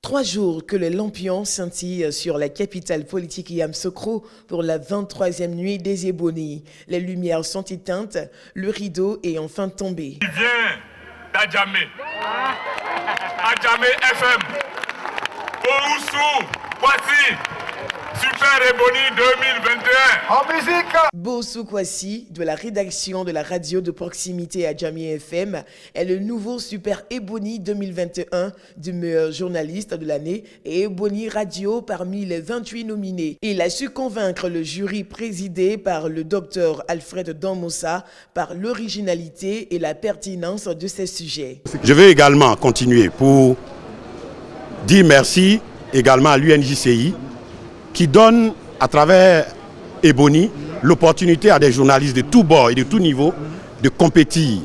3 jours que les lampions scintillent sur la capitale politique Yamoussoukro pour la 23e nuit des Ebonies. Les lumières sont éteintes, le rideau est enfin tombé. Il vient d'Adjamé, Adjamé FM, Boussou, voici, Super Ebony 2021. En musique. Boussou Kwasi, de la rédaction de la radio de proximité Adjamé FM, est le nouveau Super Ebony 2021 du meilleur journaliste de l'année et Ebony Radio parmi les 28 nominés. Il a su convaincre le jury présidé par le docteur Alfred Danmossa par l'originalité et la pertinence de ses sujets. Je vais également continuer pour dire merci également à l'UNJCI qui donne à travers Ebony l'opportunité à des journalistes de tous bords et de tous niveaux de compétir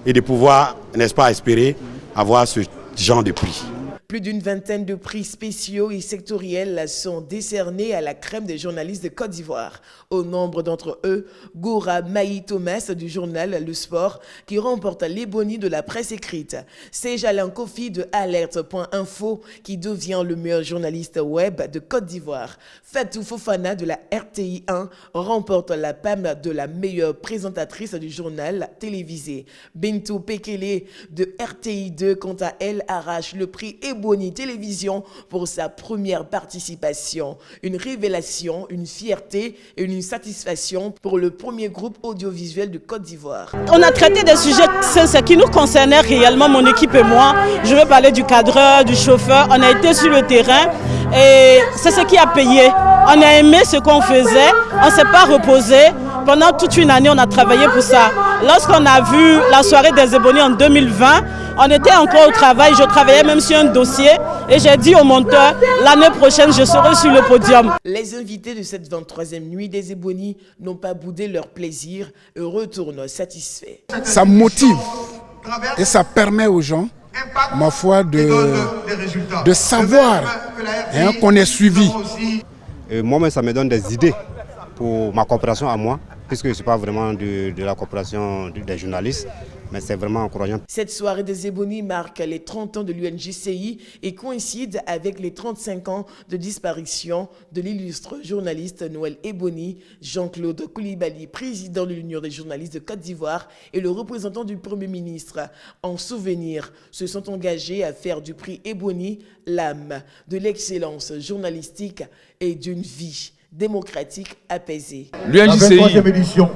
et de pouvoir, n'est-ce pas, espérer avoir ce genre de prix. Plus d'une vingtaine de prix spéciaux et sectoriels sont décernés à la crème des journalistes de Côte d'Ivoire. Au nombre d'entre eux, Goura Maï Thomas du journal Le Sport qui remporte l'Ebony de la presse écrite. C'est Alain Kofi de Alerte.info qui devient le meilleur journaliste web de Côte d'Ivoire. Fatou Fofana de la RTI 1 remporte la palme de la meilleure présentatrice du journal télévisé. Bintou Pekele de RTI 2 quant à elle arrache le prix Ebony Télévision pour sa première participation. Une révélation, une fierté et une satisfaction pour le premier groupe audiovisuel de Côte d'Ivoire. On a traité des sujets, ce qui nous concernait réellement, mon équipe et moi. Je veux parler du cadreur, du chauffeur. On a été sur le terrain et c'est ce qui a payé. On a aimé ce qu'on faisait, on ne s'est pas reposé. Pendant toute une année, on a travaillé pour ça. Lorsqu'on a vu la soirée des Ebonies en 2020, on était encore au travail, je travaillais même sur un dossier et j'ai dit au monteur, l'année prochaine, je serai sur le podium. Les invités de cette 23e nuit des Ebonies n'ont pas boudé leur plaisir et retournent satisfaits. Ça motive et ça permet aux gens, ma foi, de savoir qu'on est suivi. Moi, ça me donne des idées pour ma coopération à moi, puisque ce n'est pas vraiment de la coopération des journalistes, mais c'est vraiment encourageant. Cette soirée des Ebonies marque les 30 ans de l'UNJCI et coïncide avec les 35 ans de disparition de l'illustre journaliste Noël Ebony, Jean-Claude Koulibaly, président de l'Union des journalistes de Côte d'Ivoire et le représentant du Premier ministre. En souvenir, se sont engagés à faire du prix Ebony l'âme de l'excellence journalistique et d'une vie démocratique apaisée. L'UNJCI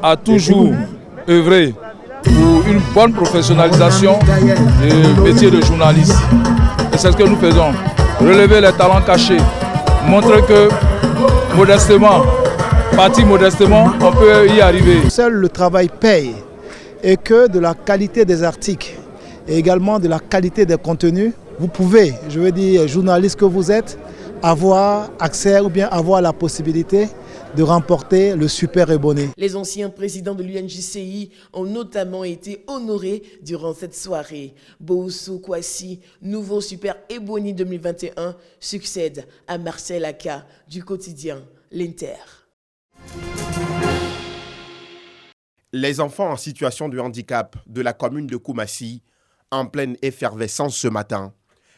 a toujours œuvré pour une bonne professionnalisation du métier de journaliste. Et c'est ce que nous faisons. Relever les talents cachés, montrer que modestement, parti modestement, on peut y arriver. Seul le travail paye et que de la qualité des articles et également de la qualité des contenus, vous pouvez, je veux dire, journaliste que vous êtes, avoir accès ou bien avoir la possibilité de remporter le Super Ebony. Les anciens présidents de l'UNJCI ont notamment été honorés durant cette soirée. Boussou Kwasi, nouveau Super Ebony 2021, succède à Marcel Aka du quotidien L'Inter. Les enfants en situation de handicap de la commune de Koumassi, en pleine effervescence ce matin.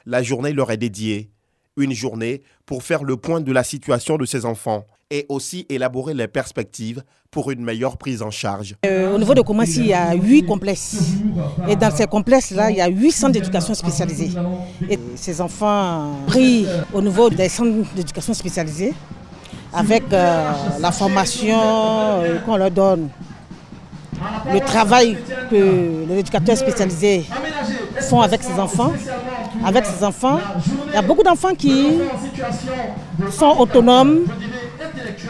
La journée leur est dédiée. Une journée pour faire le point de la situation de ces enfants et aussi élaborer les perspectives pour une meilleure prise en charge. Au niveau de Koumassi, il y a 8 complexes. Et dans ces complexes-là, il y a 8 centres d'éducation spécialisés. Et ces enfants pris au niveau des centres d'éducation spécialisés avec la formation qu'on leur donne, le travail que les éducateurs spécialisés font avec ces enfants. Avec ces enfants, il y a beaucoup d'enfants qui sont autonomes,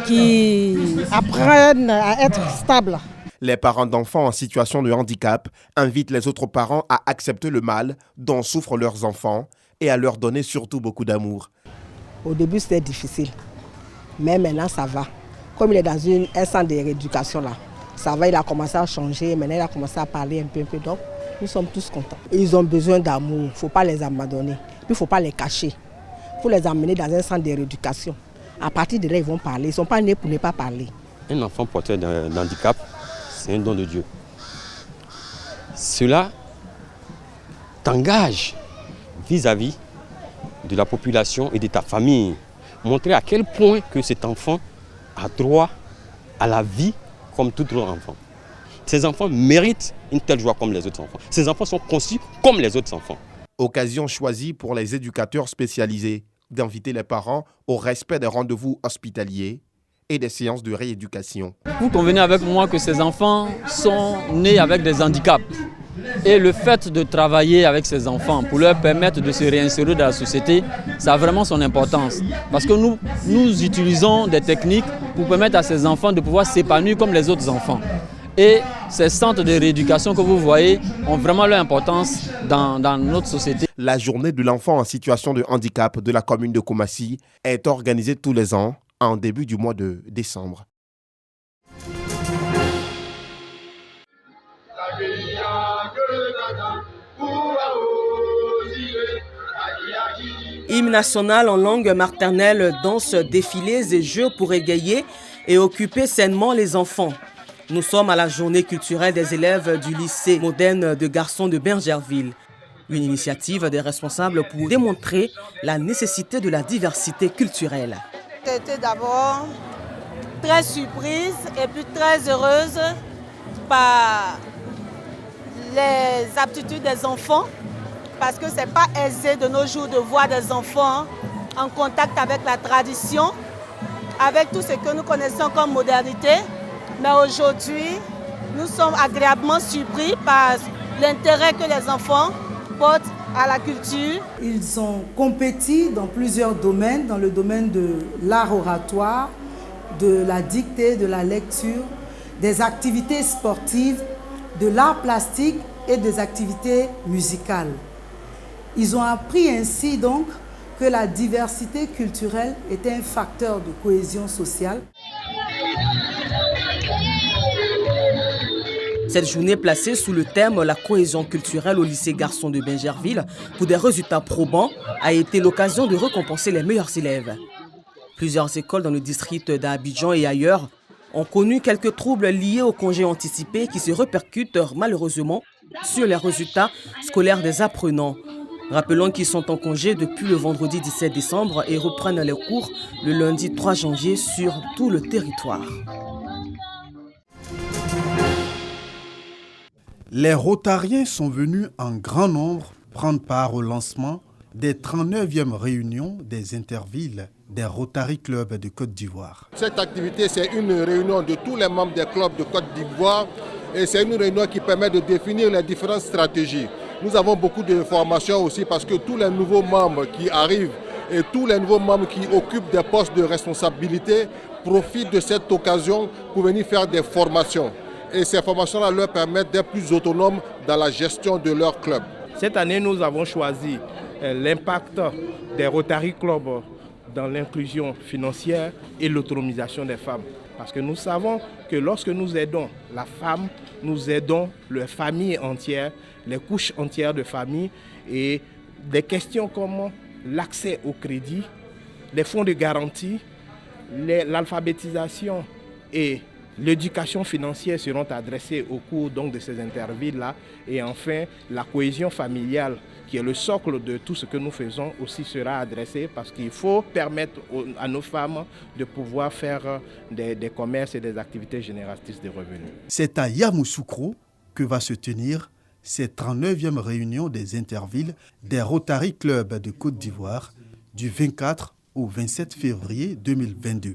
qui apprennent à être stables. Les parents d'enfants en situation de handicap invitent les autres parents à accepter le mal dont souffrent leurs enfants et à leur donner surtout beaucoup d'amour. Au début, c'était difficile, mais maintenant, ça va. Comme il est dans un centre de rééducation, là, ça va, il a commencé à changer, maintenant il a commencé à parler un peu. Donc, nous sommes tous contents. Ils ont besoin d'amour, il ne faut pas les abandonner, il ne faut pas les cacher. Il faut les emmener dans un centre de rééducation. À partir de là, ils vont parler, ils ne sont pas nés pour ne pas parler. Un enfant porteur d'un handicap, c'est un don de Dieu. Cela t'engage vis-à-vis de la population et de ta famille. Montrer à quel point que cet enfant a droit à la vie comme tout autre enfant. Ces enfants méritent une telle joie comme les autres enfants. Ces enfants sont conçus comme les autres enfants. Occasion choisie pour les éducateurs spécialisés d'inviter les parents au respect des rendez-vous hospitaliers et des séances de rééducation. Vous convenez avec moi que ces enfants sont nés avec des handicaps. Et le fait de travailler avec ces enfants pour leur permettre de se réinsérer dans la société, ça a vraiment son importance. Parce que nous utilisons des techniques pour permettre à ces enfants de pouvoir s'épanouir comme les autres enfants. Et ces centres de rééducation que vous voyez ont vraiment leur importance dans notre société. La journée de l'enfant en situation de handicap de la commune de Koumassi est organisée tous les ans en début du mois de décembre. Hymne national en langue maternelle, danse, défilés et jeux pour égayer et occuper sainement les enfants. Nous sommes à la journée culturelle des élèves du lycée moderne de garçons de Bingerville. Une initiative des responsables pour démontrer la nécessité de la diversité culturelle. J'étais d'abord très surprise et puis très heureuse par les aptitudes des enfants, parce que ce n'est pas aisé de nos jours de voir des enfants en contact avec la tradition, avec tout ce que nous connaissons comme modernité. Mais aujourd'hui, nous sommes agréablement surpris par l'intérêt que les enfants portent à la culture. Ils ont compétit dans plusieurs domaines, dans le domaine de l'art oratoire, de la dictée, de la lecture, des activités sportives, de l'art plastique et des activités musicales. Ils ont appris ainsi donc que la diversité culturelle était un facteur de cohésion sociale. Cette journée placée sous le thème « La cohésion culturelle au lycée Garçons de Bingerville » pour des résultats probants a été l'occasion de récompenser les meilleurs élèves. Plusieurs écoles dans le district d'Abidjan et ailleurs ont connu quelques troubles liés au congé anticipé qui se répercutent malheureusement sur les résultats scolaires des apprenants. Rappelons qu'ils sont en congé depuis le vendredi 17 décembre et reprennent les cours le lundi 3 janvier sur tout le territoire. Les Rotariens sont venus en grand nombre prendre part au lancement des 39e réunions des intervilles des Rotary Club de Côte d'Ivoire. Cette activité, c'est une réunion de tous les membres des clubs de Côte d'Ivoire et c'est une réunion qui permet de définir les différentes stratégies. Nous avons beaucoup de formations aussi parce que tous les nouveaux membres qui arrivent et tous les nouveaux membres qui occupent des postes de responsabilité profitent de cette occasion pour venir faire des formations. Et ces formations-là leur permettent d'être plus autonomes dans la gestion de leur club. Cette année, nous avons choisi l'impact des Rotary Club dans l'inclusion financière et l'autonomisation des femmes. Parce que nous savons que lorsque nous aidons la femme, nous aidons la famille entière, les couches entières de famille et des questions comme l'accès au crédit, les fonds de garantie, l'alphabétisation et l'éducation financière seront adressées au cours donc, de ces intervilles-là. Et enfin, la cohésion familiale, qui est le socle de tout ce que nous faisons, aussi sera adressée parce qu'il faut permettre à nos femmes de pouvoir faire des commerces et des activités génératrices de revenus. C'est à Yamoussoukro que va se tenir cette 39e réunion des intervilles des Rotary Club de Côte d'Ivoire du 24 au 27 février 2022.